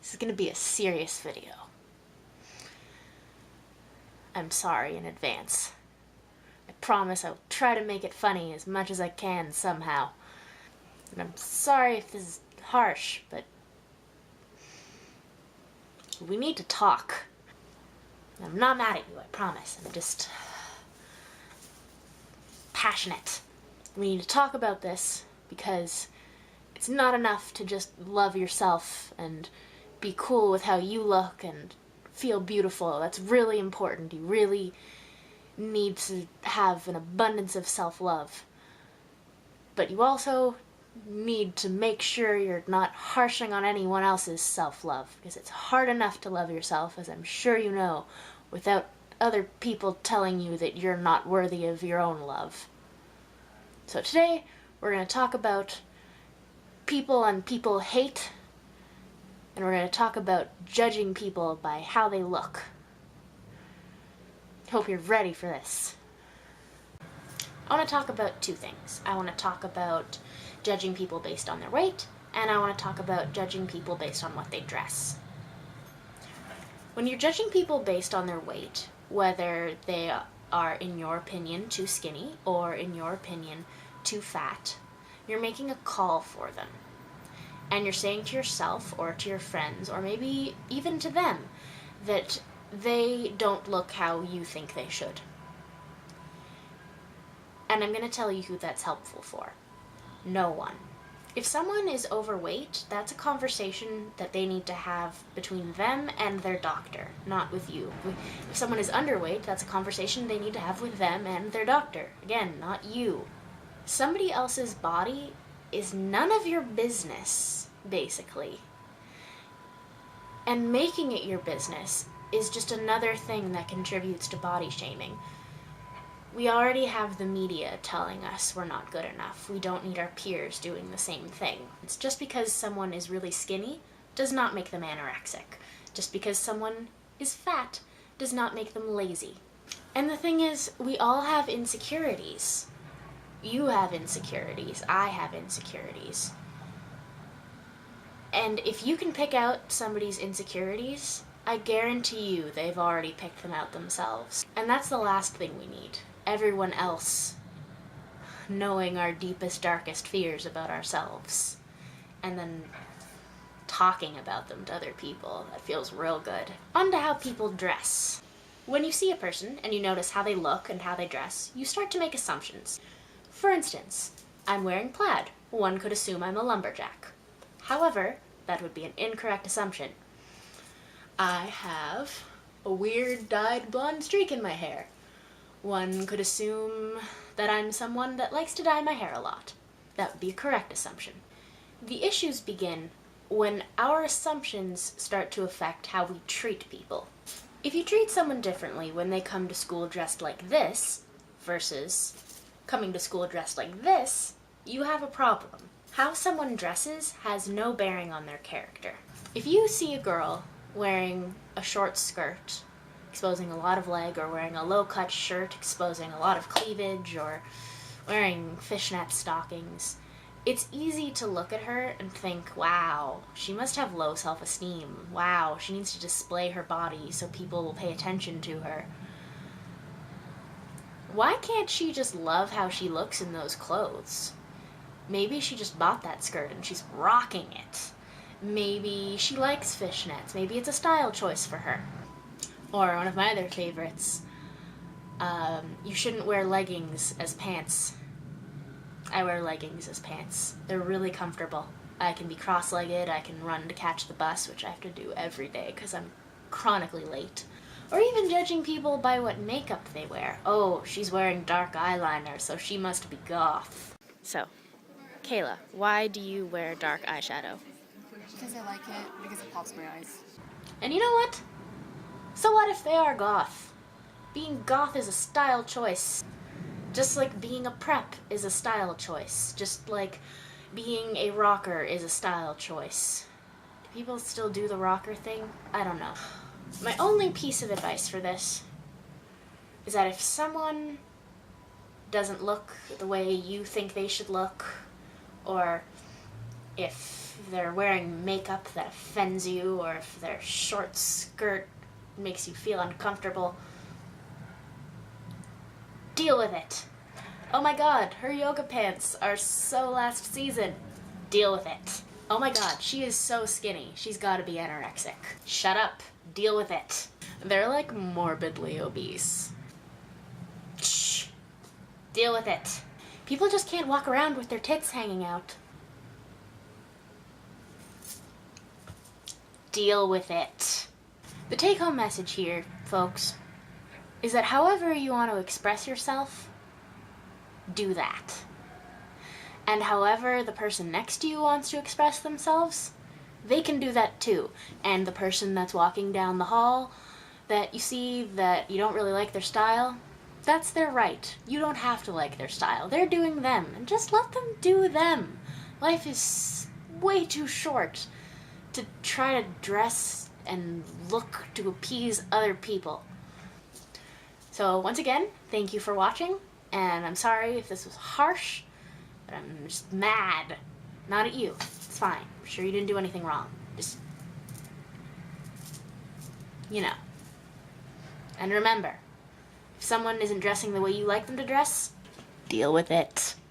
This is going to be a serious video. I'm sorry in advance. I promise I'll try to make it funny as much as I can somehow. And I'm sorry if this is harsh, but we need to talk. I'm not mad at you, I promise. I'm just passionate. We need to talk about this because it's not enough to just love yourself and be cool with how you look and feel beautiful. That's really important. You really need to have an abundance of self-love. But you also need to make sure you're not harshing on anyone else's self-love, because it's hard enough to love yourself, as I'm sure you know, without other people telling you that you're not worthy of your own love. So today, we're going to talk about people and people hate, and we're going to talk about judging people by how they look. Hope you're ready for this. I want to talk about two things. I want to talk about judging people based on their weight, and I want to talk about judging people based on what they dress. When you're judging people based on their weight, whether they are, in your opinion, too skinny or, in your opinion, too fat, you're making a call for them. And you're saying to yourself or to your friends, or maybe even to them, that they don't look how you think they should. And I'm going to tell you who that's helpful for. No one. If someone is overweight, that's a conversation that they need to have between them and their doctor, not with you. If someone is underweight, that's a conversation they need to have with them and their doctor. Again, not you. Somebody else's body is none of your business, basically. And making it your business is just another thing that contributes to body shaming. We already have the media telling us we're not good enough. We don't need our peers doing the same thing. It's just because someone is really skinny does not make them anorexic. Just because someone is fat does not make them lazy. And the thing is, we all have insecurities. You have insecurities. I have insecurities. And if you can pick out somebody's insecurities, I guarantee you they've already picked them out themselves. And that's the last thing we need. Everyone else knowing our deepest, darkest fears about ourselves, and then talking about them to other people. That feels real good. On to how people dress. When you see a person and you notice how they look and how they dress, you start to make assumptions. For instance, I'm wearing plaid. One could assume I'm a lumberjack. However, that would be an incorrect assumption. I have a weird dyed blonde streak in my hair. One could assume that I'm someone that likes to dye my hair a lot. That would be a correct assumption. The issues begin when our assumptions start to affect how we treat people. If you treat someone differently when they come to school dressed like this versus coming to school dressed like this, you have a problem. How someone dresses has no bearing on their character. If you see a girl wearing a short skirt exposing a lot of leg, or wearing a low-cut shirt exposing a lot of cleavage, or wearing fishnet stockings, it's easy to look at her and think, wow, she must have low self-esteem. Wow, she needs to display her body so people will pay attention to her. Why can't she just love how she looks in those clothes? Maybe she just bought that skirt and she's rocking it. Maybe she likes fishnets. Maybe it's a style choice for her. Or one of my other favorites, you shouldn't wear leggings as pants. I wear leggings as pants. They're really comfortable. I can be cross-legged, I can run to catch the bus, which I have to do every day because I'm chronically late. Or even judging people by what makeup they wear. Oh, she's wearing dark eyeliner, so she must be goth. So, Kayla, why do you wear dark eyeshadow? Because I like it, because it pops my eyes. And you know what? So what if they are goth? Being goth is a style choice. Just like being a prep is a style choice. Just like being a rocker is a style choice. Do people still do the rocker thing? I don't know. My only piece of advice for this is that if someone doesn't look the way you think they should look, or if they're wearing makeup that offends you, or if their short skirt makes you feel uncomfortable, deal with it. Oh my god, her yoga pants are so last season. Deal with it. Oh my god, she is so skinny. She's gotta be anorexic. Shut up. Deal with it. They're like morbidly obese. Shh. Deal with it. People just can't walk around with their tits hanging out. Deal with it. The take-home message here, folks, is that however you want to express yourself, do that. And however the person next to you wants to express themselves, they can do that too. And the person that's walking down the hall that you see that you don't really like their style, that's their right. You don't have to like their style. They're doing them, and just let them do them. Life is way too short to try to dress and look to appease other people. So once again, thank you for watching, and I'm sorry if this was harsh, but I'm just mad. Not at you. It's fine. I'm sure you didn't do anything wrong. Just, you know. And remember, if someone isn't dressing the way you like them to dress, deal with it.